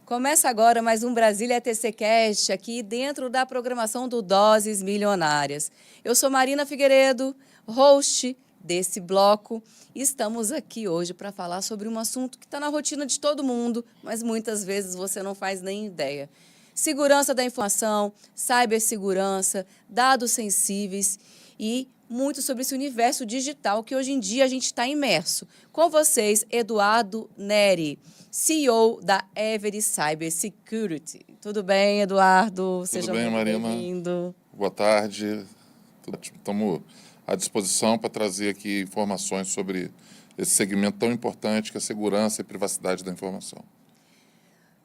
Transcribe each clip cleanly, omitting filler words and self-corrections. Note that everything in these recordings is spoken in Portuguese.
Começa agora mais um Brasília ETC Cast, aqui dentro da programação do Doses Milionárias. Eu sou Marina Figueiredo, host desse bloco, e estamos aqui hoje para falar sobre um assunto que está na rotina de todo mundo, mas muitas vezes você não faz nem ideia. Segurança da informação, cibersegurança, dados sensíveis e muito sobre esse universo digital que hoje em dia a gente está imerso. Com vocês, Eduardo Neri, CEO da Every Cybersecurity. Tudo bem, Eduardo? Tudo bem, Marina? Bem-vindo. Boa tarde. Estamos à disposição para trazer aqui informações sobre esse segmento tão importante que é a segurança e privacidade da informação.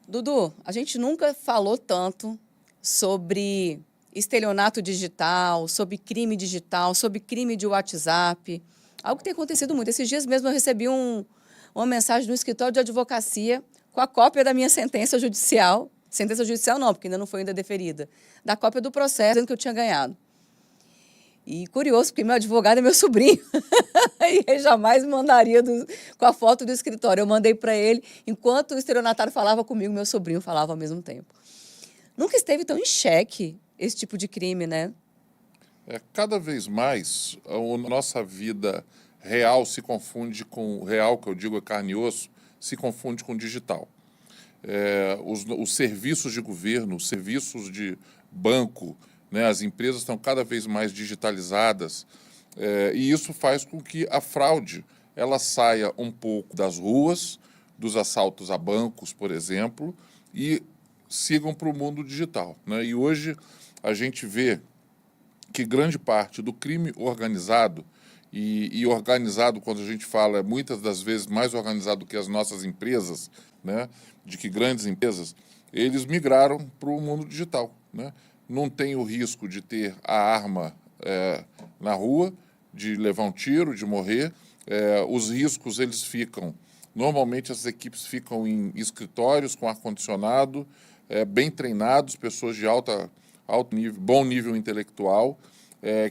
Dudu, a gente nunca falou tanto sobre estelionato digital, sobre crime digital, sobre crime de WhatsApp. Algo que tem acontecido muito. Esses dias mesmo eu recebi uma mensagem no escritório de advocacia com a cópia da minha sentença judicial. Sentença judicial não, porque ainda não foi ainda deferida. Da cópia do processo, dizendo que eu tinha ganhado. E curioso, porque meu advogado é meu sobrinho. E ele jamais me mandaria com a foto do escritório. Eu mandei para ele, enquanto o estelionatário falava comigo, meu sobrinho falava ao mesmo tempo. Nunca esteve tão em xeque esse tipo de crime, né? Cada vez mais a nossa vida real se confunde com... Real, que eu digo é carne e osso, se confunde com digital. Os serviços de governo, os serviços de banco, né, as empresas estão cada vez mais digitalizadas, e isso faz com que a fraude ela saia um pouco das ruas, dos assaltos a bancos, por exemplo, e sigam para o mundo digital, né? E hoje a gente vê que grande parte do crime organizado, e organizado, quando a gente fala, muitas das vezes mais organizado que as nossas empresas, né, de que grandes empresas, eles migraram para o mundo digital, né? Não tem o risco de ter a arma na rua, de levar um tiro, de morrer. Os riscos, eles ficam... Normalmente, as equipes ficam em escritórios com ar-condicionado, bem treinados, pessoas de alto nível, bom nível intelectual,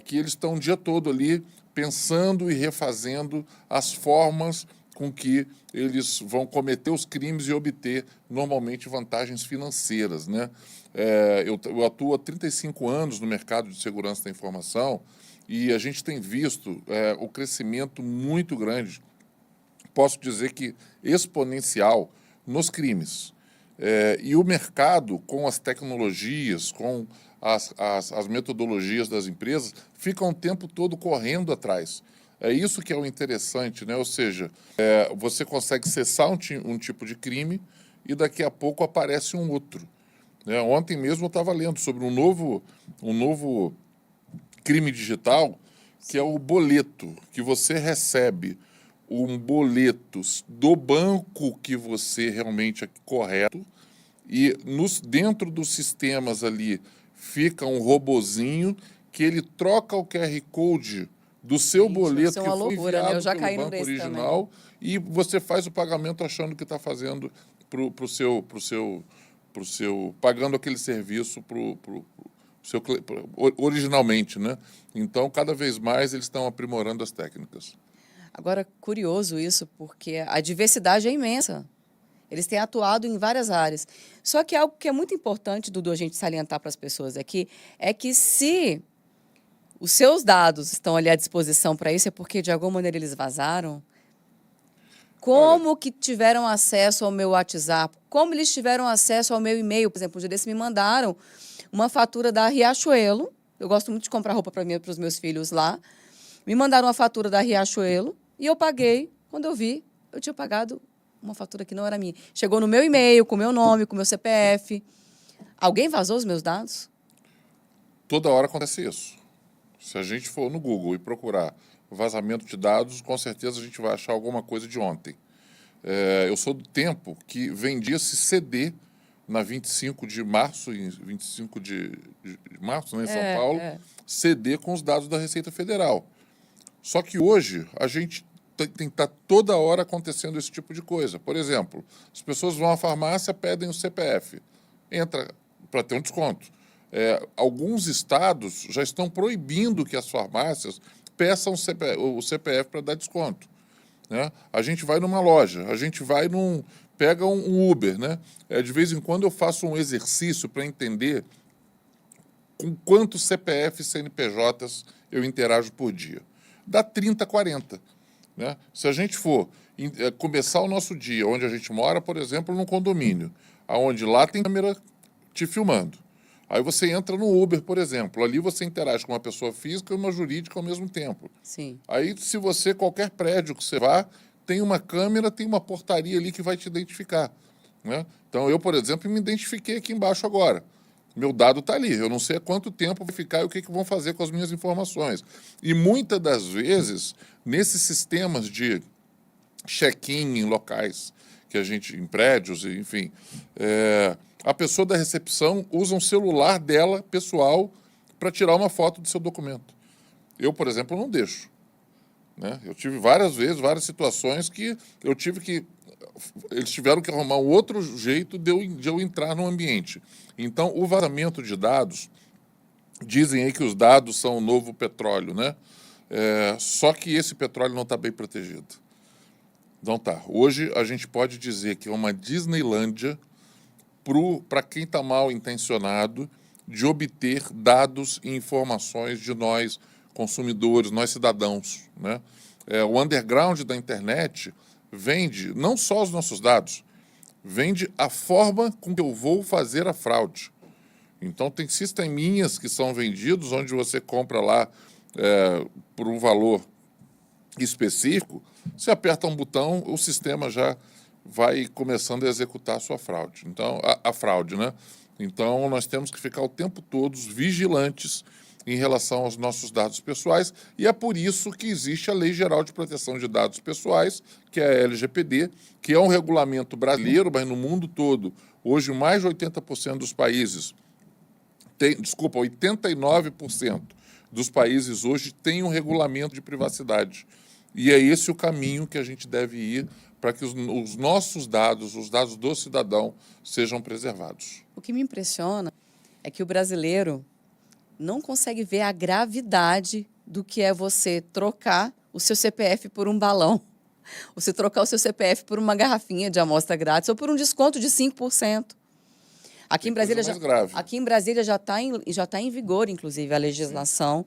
que eles estão o dia todo ali pensando e refazendo as formas com que eles vão cometer os crimes e obter, normalmente, vantagens financeiras, né? Eu atuo há 35 anos no mercado de segurança da informação e a gente tem visto o crescimento muito grande, posso dizer que exponencial, nos crimes. E o mercado, com as tecnologias, com as metodologias das empresas, fica o tempo todo correndo atrás. É isso que é o interessante, né? Ou seja, você consegue cessar um tipo de crime e daqui a pouco aparece um outro. Ontem mesmo eu estava lendo sobre um novo crime digital, que é o boleto, que você recebe um boleto do banco que você realmente é correto, e dentro dos sistemas ali fica um robozinho que ele troca o QR Code do seu boleto que foi enviado, né? Eu já caí pelo banco original também. E você faz o pagamento achando que está fazendo pagando aquele serviço originalmente, né? Então, cada vez mais eles estão aprimorando as técnicas. Agora, curioso isso, porque a diversidade é imensa. Eles têm atuado em várias áreas. Só que algo que é muito importante, Dudu, a gente salientar para as pessoas aqui, é que se os seus dados estão ali à disposição para isso, é porque, de alguma maneira, eles vazaram. Como que tiveram acesso ao meu WhatsApp? Como eles tiveram acesso ao meu e-mail? Por exemplo, um dia desses me mandaram uma fatura da Riachuelo. Eu gosto muito de comprar roupa para os meus filhos lá. Me mandaram uma fatura da Riachuelo e eu paguei. Quando eu vi, eu tinha pagado uma fatura que não era minha. Chegou no meu e-mail, com o meu nome, com o meu CPF. Alguém vazou os meus dados? Toda hora acontece isso. Se a gente for no Google e procurar vazamento de dados, com certeza a gente vai achar alguma coisa de ontem. Eu sou do tempo que vendia-se CD na 25 de março, em 25 de março, né, em São Paulo, CD com os dados da Receita Federal. Só que hoje a gente tem que estar toda hora acontecendo esse tipo de coisa. Por exemplo, as pessoas vão à farmácia, pedem o CPF, entra para ter um desconto. Alguns estados já estão proibindo que as farmácias peçam o CPF para dar desconto, né? A gente vai numa loja, a gente vai Pega um Uber, né? De vez em quando eu faço um exercício para entender com quantos CPFs e CNPJs eu interajo por dia. Dá 30, 40. Né? Se a gente for começar o nosso dia, onde a gente mora, por exemplo, num condomínio, onde lá tem câmera te filmando. Aí você entra no Uber, por exemplo. Ali você interage com uma pessoa física e uma jurídica ao mesmo tempo. Sim. Aí, se você, qualquer prédio que você vá, tem uma câmera, tem uma portaria ali que vai te identificar. Né? Então, eu, por exemplo, me identifiquei aqui embaixo agora. Meu dado está ali. Eu não sei há quanto tempo vai ficar e o que vão fazer com as minhas informações. E muitas das vezes, nesses sistemas de check-in em locais que a gente, em prédios, enfim, a pessoa da recepção usa um celular dela, pessoal, para tirar uma foto do seu documento. Eu, por exemplo, não deixo. Né? Eu tive várias vezes, várias situações que eu tive que... Eles tiveram que arrumar um outro jeito de eu entrar no ambiente. Então, o vazamento de dados, dizem aí que os dados são o novo petróleo, né? Só que esse petróleo não está bem protegido. Não está. Hoje, a gente pode dizer que é uma Disneylândia para quem está mal intencionado de obter dados e informações de nós, consumidores, nós cidadãos. Né? O underground da internet vende não só os nossos dados, vende a forma com que eu vou fazer a fraude. Então, tem sisteminhas que são vendidos, onde você compra lá por um valor específico, você aperta um botão, o sistema já vai começando a executar a sua fraude. Então, a fraude, né? Então, nós temos que ficar o tempo todo vigilantes em relação aos nossos dados pessoais, e é por isso que existe a Lei Geral de Proteção de Dados Pessoais, que é a LGPD, que é um regulamento brasileiro, mas no mundo todo, hoje mais de 80% dos países, 89% dos países hoje têm um regulamento de privacidade. E é esse o caminho que a gente deve ir para que os nossos dados, os dados do cidadão, sejam preservados. O que me impressiona é que o brasileiro não consegue ver a gravidade do que é você trocar o seu CPF por um balão, você trocar o seu CPF por uma garrafinha de amostra grátis ou por um desconto de 5%. Aqui em Brasília já está em vigor, inclusive, a legislação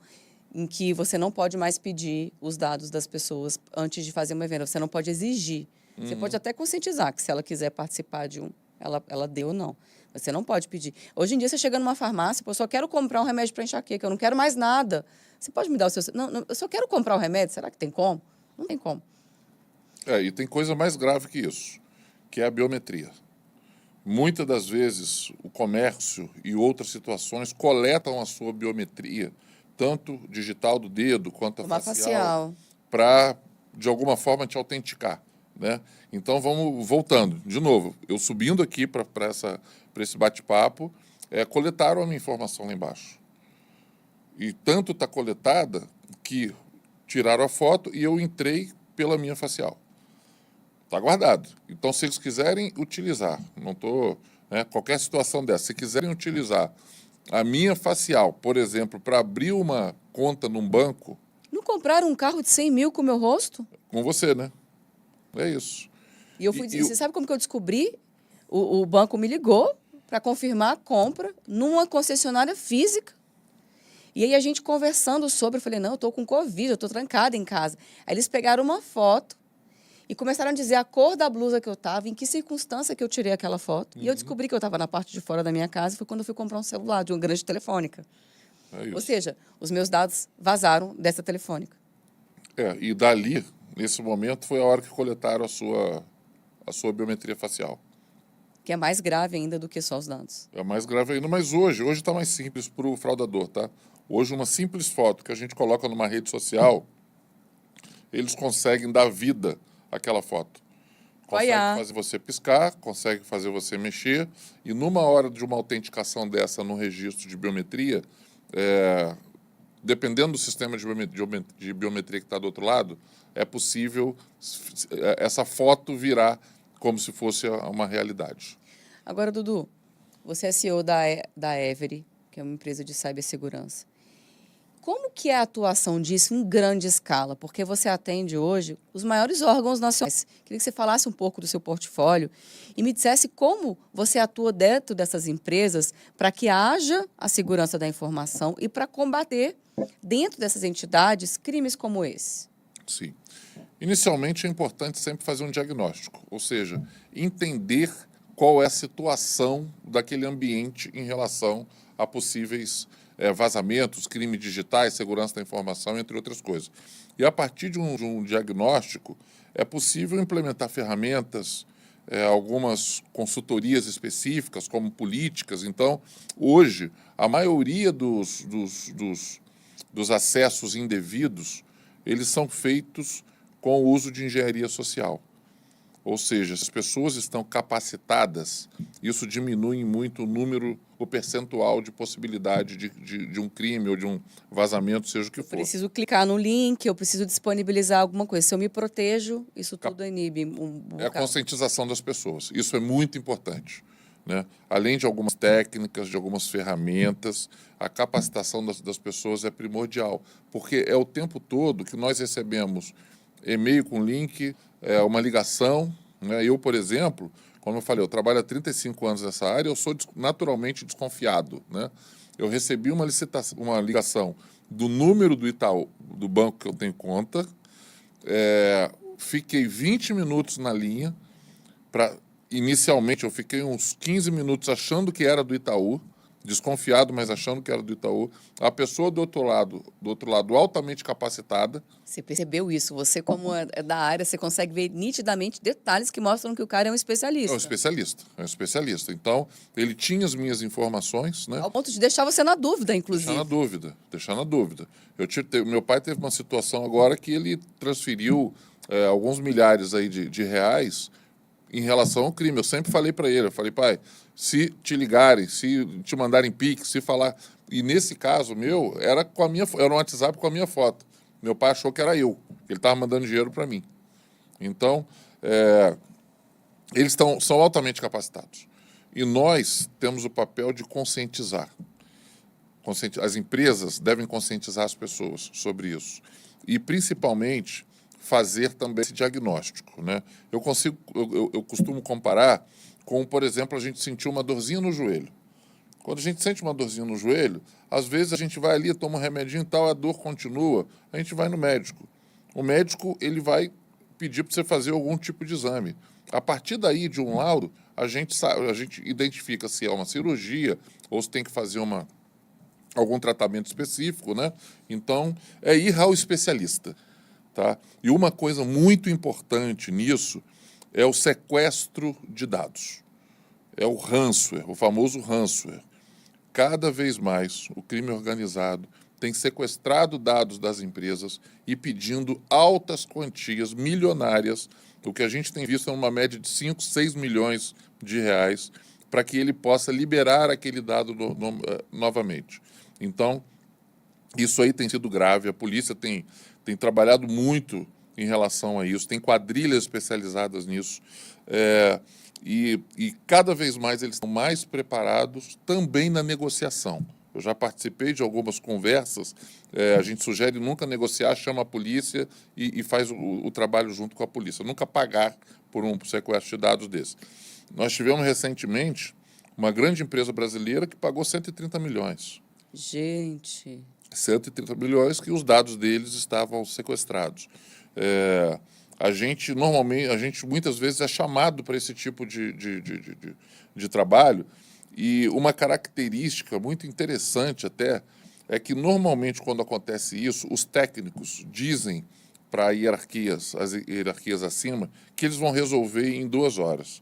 em que você não pode mais pedir os dados das pessoas antes de fazer uma venda. Você não pode exigir. Você pode até conscientizar que se ela quiser participar de ela dê ou não. Você não pode pedir. Hoje em dia, você chega numa farmácia, eu só quero comprar um remédio para enxaqueca, eu não quero mais nada. Você pode me dar o seu... Não, eu só quero comprar o remédio. Será que tem como? Não tem como. E tem coisa mais grave que isso, que é a biometria. Muitas das vezes, o comércio e outras situações coletam a sua biometria, tanto digital do dedo quanto a facial, para, de alguma forma, te autenticar. Né? Então, vamos voltando. De novo, eu subindo aqui para esse bate-papo, coletaram a minha informação lá embaixo. E tanto está coletada que tiraram a foto e eu entrei pela minha facial. Está guardado. Então, se eles quiserem utilizar, não estou... qualquer situação dessa, se quiserem utilizar a minha facial, por exemplo, para abrir uma conta num banco... Não compraram um carro de 100 mil com o meu rosto? Com você, né? É isso. E eu fui dizer, você sabe como que eu descobri? O banco me ligou para confirmar a compra numa concessionária física. E aí a gente conversando sobre, eu falei, não, eu estou com Covid, eu estou trancada em casa. Aí eles pegaram uma foto e começaram a dizer a cor da blusa que eu estava, em que circunstância que eu tirei aquela foto. E eu descobri que eu estava na parte de fora da minha casa, foi quando eu fui comprar um celular de uma grande telefônica. Ou seja, os meus dados vazaram dessa telefônica. E dali, nesse momento, foi a hora que coletaram a sua biometria facial. Que é mais grave ainda do que só os dados. É mais grave ainda, mas hoje está mais simples para o fraudador, tá? Hoje, uma simples foto que a gente coloca numa rede social, eles conseguem dar vida àquela foto. Consegue fazer você piscar, consegue fazer você mexer, e numa hora de uma autenticação dessa no registro de biometria, dependendo do sistema de biometria que está do outro lado, é possível essa foto virar como se fosse uma realidade. Agora, Dudu, você é CEO da Every, que é uma empresa de cibersegurança. como que é a atuação disso em grande escala? Porque você atende hoje os maiores órgãos nacionais. Queria que você falasse um pouco do seu portfólio e me dissesse como você atua dentro dessas empresas para que haja a segurança da informação e para combater, dentro dessas entidades, crimes como esse. Sim. Inicialmente, é importante sempre fazer um diagnóstico, ou seja, entender qual é a situação daquele ambiente em relação a possíveis vazamentos, crimes digitais, segurança da informação, entre outras coisas. E a partir de um diagnóstico, é possível implementar ferramentas, algumas consultorias específicas, como políticas. Então, hoje, a maioria dos acessos indevidos, eles são feitos com o uso de engenharia social. Ou seja, as pessoas estão capacitadas, isso diminui muito o percentual de possibilidade de um crime ou de um vazamento, seja o que for. Eu preciso clicar no link, eu preciso disponibilizar alguma coisa. Se eu me protejo, isso tudo inibe um bocado. É a conscientização das pessoas. Isso é muito importante, né? Além de algumas técnicas, de algumas ferramentas, a capacitação das pessoas é primordial, porque é o tempo todo que nós recebemos e-mail com link, uma ligação, né? Eu, por exemplo, como eu falei, eu trabalho há 35 anos nessa área, eu sou naturalmente desconfiado, né? Eu recebi uma ligação do número do Itaú, do banco que eu tenho conta, fiquei 20 minutos na linha, inicialmente eu fiquei uns 15 minutos achando que era do Itaú, desconfiado, mas achando que era do Itaú. A pessoa do outro lado altamente capacitada. Você percebeu isso? Você, como é da área, você consegue ver nitidamente detalhes que mostram que o cara é um especialista. É um especialista. Então, ele tinha as minhas informações, né? Ao ponto de deixar você na dúvida, inclusive. Deixar na dúvida. Meu pai teve uma situação agora que ele transferiu alguns milhares aí de reais em relação ao crime. Eu sempre falei para ele, pai, se te ligarem, se te mandarem Pix, se falar... E nesse caso meu, era um WhatsApp com a minha foto. Meu pai achou que era eu. Ele estava mandando dinheiro para mim. Então, eles são altamente capacitados. E nós temos o papel de conscientizar. As empresas devem conscientizar as pessoas sobre isso. E, principalmente, fazer também esse diagnóstico, né? Eu costumo comparar com, por exemplo, a gente sentir uma dorzinha no joelho. Quando a gente sente uma dorzinha no joelho, às vezes a gente vai ali, toma um remedinho e tal, a dor continua, a gente vai no médico. O médico, ele vai pedir para você fazer algum tipo de exame. A partir daí, de um laudo, a gente identifica se é uma cirurgia ou se tem que fazer algum tratamento específico, né? Então, é ir ao especialista. Tá? E uma coisa muito importante nisso é o sequestro de dados. É o ransomware, o famoso ransomware. Cada vez mais o crime organizado tem sequestrado dados das empresas e pedindo altas quantias milionárias, o que a gente tem visto é uma média de 5, 6 milhões de reais, para que ele possa liberar aquele dado novamente. Então, isso aí tem sido grave, a polícia tem trabalhado muito em relação a isso, tem quadrilhas especializadas nisso, e cada vez mais eles estão mais preparados também na negociação. Eu já participei de algumas conversas, a gente sugere nunca negociar, chama a polícia e faz o trabalho junto com a polícia, nunca pagar por um sequestro de dados desse. Nós tivemos recentemente uma grande empresa brasileira que pagou 130 milhões. Gente... 130 milhões que os dados deles estavam sequestrados. A gente muitas vezes é chamado para esse tipo de trabalho, e uma característica muito interessante até é que normalmente quando acontece isso, os técnicos dizem para as hierarquias acima, que eles vão resolver em 2 horas.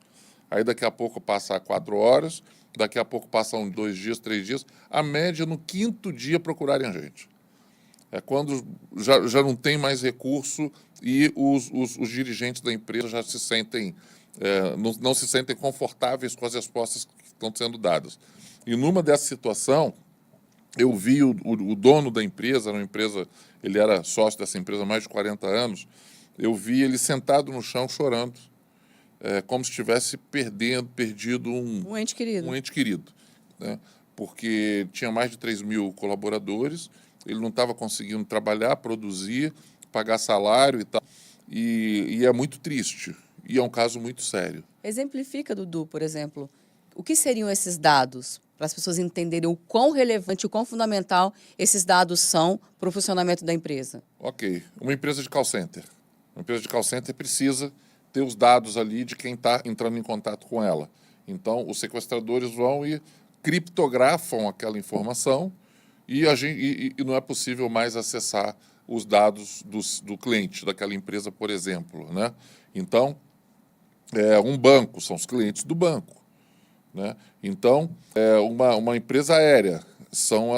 Aí daqui a pouco passa 4 horas, daqui a pouco passam 2 dias, 3 dias, a média no 5º dia procurarem a gente. É quando já não tem mais recurso e os dirigentes da empresa já se sentem, não se sentem confortáveis com as respostas que estão sendo dadas. E numa dessa situação, eu vi o dono da empresa, ele era sócio dessa empresa há mais de 40 anos, eu vi ele sentado no chão chorando, como se tivesse perdido um ente querido. Né? Porque tinha mais de 3 mil colaboradores ele não estava conseguindo trabalhar, produzir, pagar salário e tal. E é muito triste. E é um caso muito sério. Exemplifica, Dudu, por exemplo, o que seriam esses dados, para as pessoas entenderem o quão relevante, o quão fundamental esses dados são para o funcionamento da empresa. Ok, uma empresa de call center. Uma empresa de call center precisa ter os dados ali de quem está entrando em contato com ela. Então, os sequestradores vão e criptografam aquela informação e não é possível mais acessar os dados do cliente daquela empresa, por exemplo, né? Então, um banco, são os clientes do banco, né? Então, uma empresa aérea, são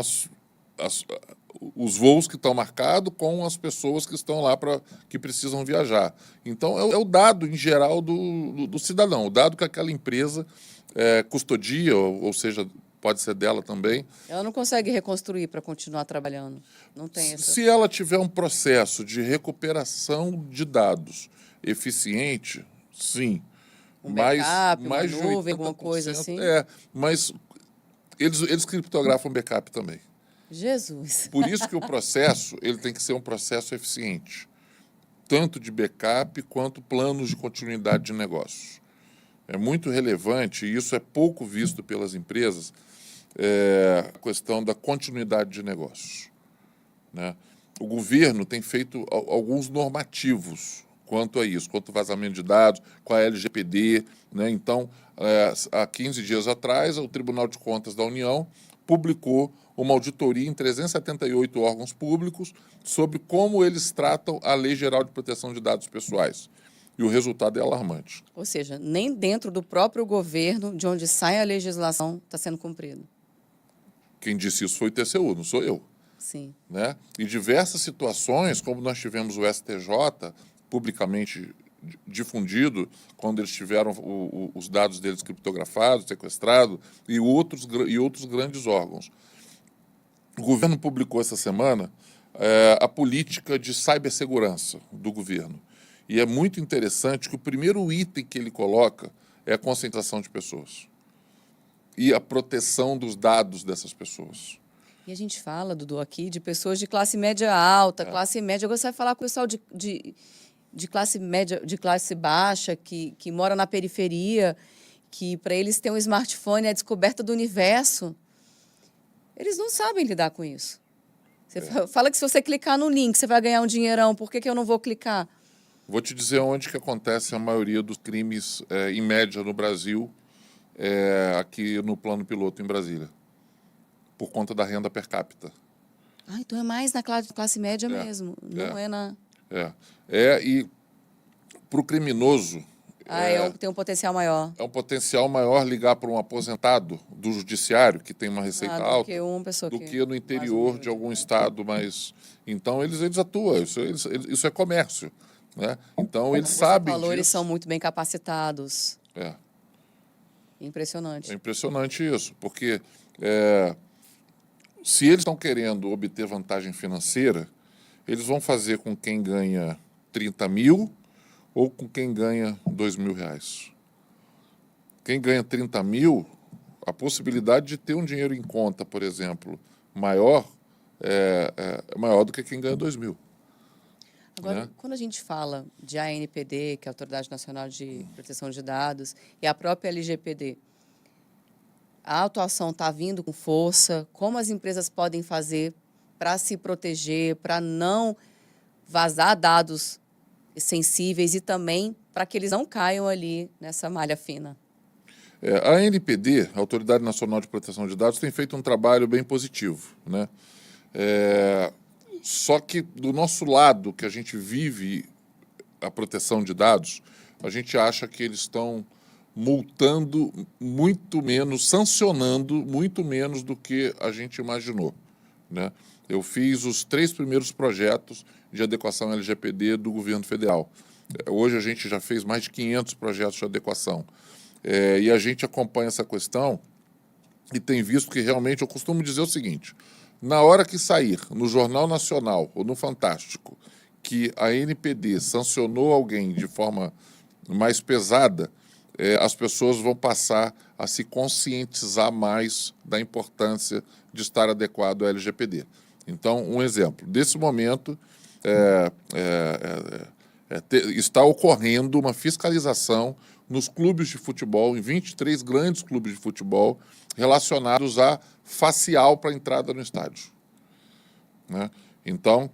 os voos que estão marcados com as pessoas que estão lá que precisam viajar. Então, é o dado, em geral, do cidadão, o dado que aquela empresa custodia, ou seja, pode ser dela também. Ela não consegue reconstruir para continuar trabalhando. Não tem essa... Se ela tiver um processo de recuperação de dados eficiente, sim. Um backup, mais uma de nuvem, 80%, alguma coisa assim? Mas eles criptografam backup também. Jesus! Por isso que o processo ele tem que ser um processo eficiente, tanto de backup quanto planos de continuidade de negócios. É muito relevante, e isso é pouco visto pelas empresas, a questão da continuidade de negócios, né? O governo tem feito alguns normativos quanto a isso, quanto ao vazamento de dados, com a LGPD, né? Então, há 15 dias atrás, o Tribunal de Contas da União publicou uma auditoria em 378 órgãos públicos sobre como eles tratam a Lei Geral de Proteção de Dados Pessoais. E o resultado é alarmante. Ou seja, nem dentro do próprio governo, de onde sai a legislação, está sendo cumprido. Quem disse isso foi o TCU, não sou eu. Sim. Né? E diversas situações, como nós tivemos o STJ publicamente difundido, quando eles tiveram os dados deles criptografados, sequestrados, e outros grandes órgãos. O governo publicou essa semana a política de cibersegurança do governo. E é muito interessante que o primeiro item que ele coloca é a concentração de pessoas e a proteção dos dados dessas pessoas. E a gente fala, Dudu, aqui de pessoas de classe média alta, classe média. Agora você vai falar com o pessoal de classe média, de classe baixa, que mora na periferia, que para eles ter um smartphone é a descoberta do universo. Eles não sabem lidar com isso. Você fala que se você clicar no link, você vai ganhar um dinheirão. Por que eu não vou clicar? Vou te dizer onde que acontece a maioria dos crimes, em média, no Brasil, aqui no plano piloto em Brasília, por conta da renda per capita. Então é mais na classe média mesmo, não é na... E para o criminoso... tem um potencial maior. É um potencial maior ligar para um aposentado do judiciário, que tem uma receita alta, do que no interior de algum estado. Mas, então, eles atuam, isso é comércio. Né? Então, eles sabem disso. Eles são muito bem capacitados. Impressionante. É impressionante isso, porque se eles estão querendo obter vantagem financeira, eles vão fazer com quem ganha 30 mil ou com quem ganha 2 mil reais. Quem ganha 30 mil, a possibilidade de ter um dinheiro em conta, por exemplo, maior, é maior do que quem ganha 2 mil. Agora, quando a gente fala de ANPD, que é a Autoridade Nacional de Proteção de Dados, e a própria LGPD, a atuação está vindo com força? Como as empresas podem fazer para se proteger, para não vazar dados sensíveis e também para que eles não caiam ali nessa malha fina? A ANPD, a Autoridade Nacional de Proteção de Dados, tem feito um trabalho bem positivo, né? Só que do nosso lado, que a gente vive a proteção de dados, a gente acha que eles estão multando muito menos, sancionando muito menos do que a gente imaginou, né? Eu fiz os 3 primeiros projetos de adequação LGPD do governo federal. Hoje a gente já fez mais de 500 projetos de adequação. E a gente acompanha essa questão e tem visto que realmente, eu costumo dizer o seguinte: na hora que sair no Jornal Nacional ou no Fantástico que a ANPD sancionou alguém de forma mais pesada, as pessoas vão passar a se conscientizar mais da importância de estar adequado à LGPD. Então, um exemplo. Nesse momento, está ocorrendo uma fiscalização nos clubes de futebol, em 23 grandes clubes de futebol, relacionados a facial para entrada no estádio. Né? Então,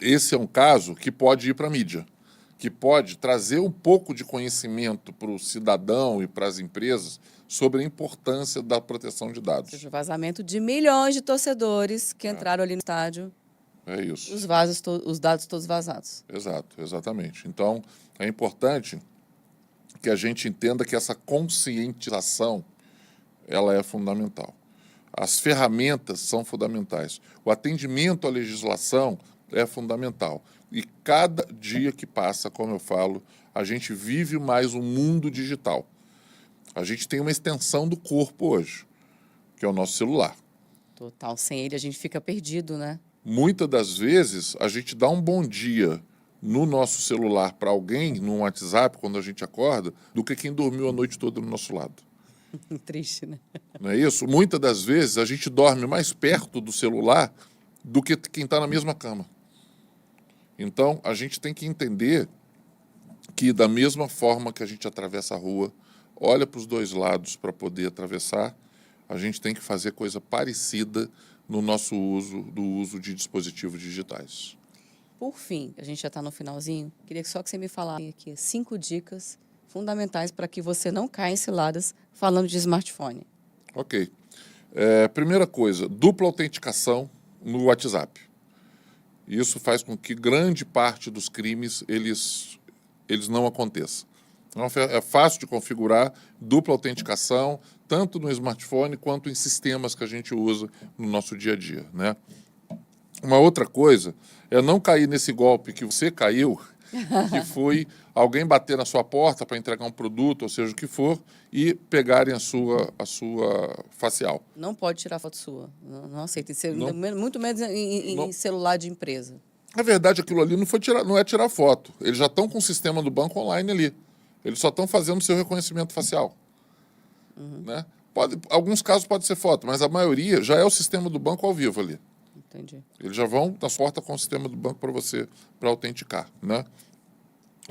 esse é um caso que pode ir para a mídia, que pode trazer um pouco de conhecimento para o cidadão e para as empresas sobre a importância da proteção de dados. Ou seja, o vazamento de milhões de torcedores que entraram ali no estádio. É isso. Os dados todos vazados. Exato, exatamente. Então, é importante que a gente entenda que essa conscientização ela é fundamental. As ferramentas são fundamentais. O atendimento à legislação é fundamental. E cada dia que passa, como eu falo, a gente vive mais um mundo digital. A gente tem uma extensão do corpo hoje, que é o nosso celular. Total. Sem ele a gente fica perdido, né? Muitas das vezes, a gente dá um bom dia no nosso celular para alguém, no WhatsApp, quando a gente acorda, do que quem dormiu a noite toda do nosso lado. Triste, né? Não é isso? Muitas das vezes, a gente dorme mais perto do celular do que quem está na mesma cama. Então, a gente tem que entender que, da mesma forma que a gente atravessa a rua, olha para os dois lados para poder atravessar, a gente tem que fazer coisa parecida no nosso uso de dispositivos digitais. Por fim, a gente já está no finalzinho, queria só que você me falasse aqui 5 dicas fundamentais para que você não caia em ciladas falando de smartphone. Ok. Primeira coisa, dupla autenticação no WhatsApp. Isso faz com que grande parte dos crimes eles não aconteçam. Então, é fácil de configurar dupla autenticação, tanto no smartphone quanto em sistemas que a gente usa no nosso dia a dia, né? Uma outra coisa é não cair nesse golpe que você caiu, que foi alguém bater na sua porta para entregar um produto, ou seja, o que for, e pegarem a sua facial. Não pode tirar foto sua. Não aceita. Não. Muito menos em celular de empresa. Na verdade, aquilo ali não é tirar foto. Eles já estão com o sistema do banco online ali. Eles só estão fazendo o seu reconhecimento facial. Né? Alguns casos pode ser foto, mas a maioria já é o sistema do banco ao vivo ali. Entendi. Eles já vão na porta com o sistema do banco para autenticar. Né?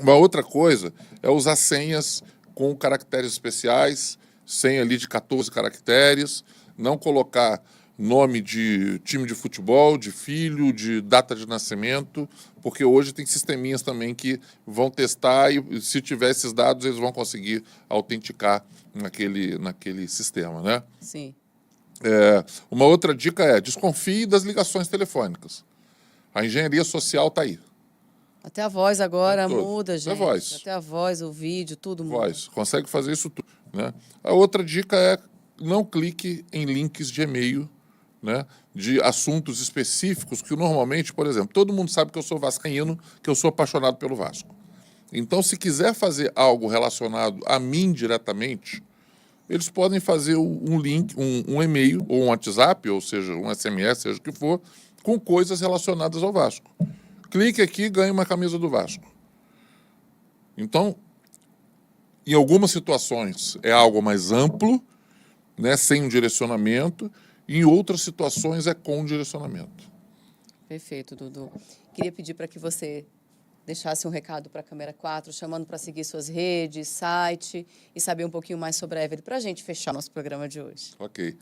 Uma outra coisa é usar senhas com caracteres especiais, senha ali de 14 caracteres, não colocar nome de time de futebol, de filho, de data de nascimento, porque hoje tem sisteminhas também que vão testar e, se tiver esses dados, eles vão conseguir autenticar naquele sistema, né? Sim. Uma outra dica é desconfie das ligações telefônicas. A engenharia social está aí. Até a voz agora Tudo. muda, gente. Até a voz. Até a voz, o vídeo, tudo muda. Voz. Consegue fazer isso tudo. Né? A outra dica é não clique em links de e-mail, né, de assuntos específicos que normalmente, por exemplo, todo mundo sabe que eu sou vascaíno, que eu sou apaixonado pelo Vasco. Então, se quiser fazer algo relacionado a mim diretamente, eles podem fazer um link, um e-mail, ou um WhatsApp, ou seja, um SMS, seja o que for, com coisas relacionadas ao Vasco. Clique aqui e ganhe uma camisa do Vasco. Então, em algumas situações é algo mais amplo, né, sem um direcionamento, e em outras situações é com direcionamento. Perfeito, Dudu. Queria pedir para que você deixasse um recado para a Câmera 4, chamando para seguir suas redes, site e saber um pouquinho mais sobre a Everly, para a gente fechar nosso programa de hoje. Ok.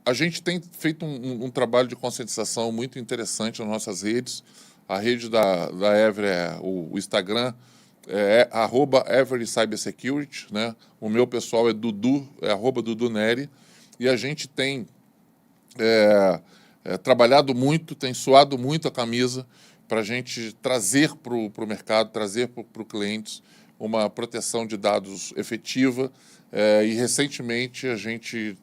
A gente tem feito um trabalho de conscientização muito interessante nas nossas redes. A rede da Everly, o Instagram, é @EveryCybersecurity, né? O meu pessoal é Dudu, @DuduNeri. E a gente tem trabalhado muito, tem suado muito a camisa para a gente trazer para o mercado, trazer para os clientes uma proteção de dados efetiva. E recentemente a gente,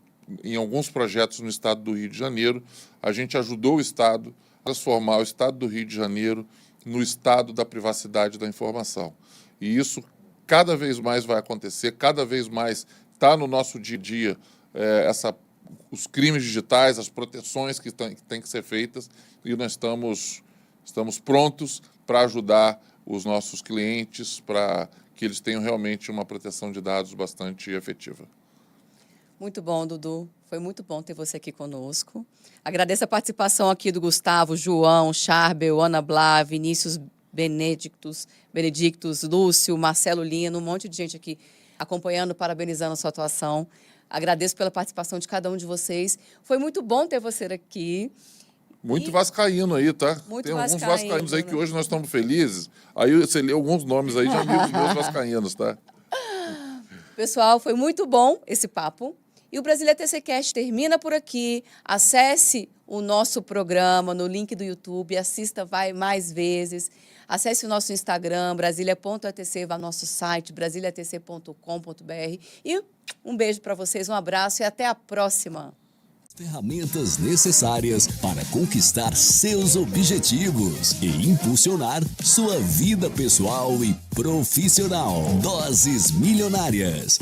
em alguns projetos no estado do Rio de Janeiro, a gente ajudou o estado a transformar o estado do Rio de Janeiro no estado da privacidade da informação. E isso cada vez mais vai acontecer, cada vez mais está no nosso dia a dia os crimes digitais, as proteções que têm que ser feitas, e nós estamos prontos para ajudar os nossos clientes para que eles tenham realmente uma proteção de dados bastante efetiva. Muito bom, Dudu. Foi muito bom ter você aqui conosco. Agradeço a participação aqui do Gustavo, João, Charbel, Ana Blá, Vinícius Benedictus, Lúcio, Marcelo Lino, um monte de gente aqui acompanhando, parabenizando a sua atuação. Agradeço pela participação de cada um de vocês. Foi muito bom ter você aqui. Muito vascaíno aí, tá? Muito Tem alguns vascaíno, vascaínos aí que né? hoje nós estamos felizes. Aí você lê alguns nomes aí de amigos meus vascaínos, tá? Pessoal, foi muito bom esse papo. E o Brasília TCcast termina por aqui. Acesse o nosso programa no link do YouTube, assista mais vezes. Acesse o nosso Instagram, brasilia.atc, vá ao nosso site, brasiliatc.com.br. E um beijo para vocês, um abraço e até a próxima. Ferramentas necessárias para conquistar seus objetivos e impulsionar sua vida pessoal e profissional. Doses Milionárias.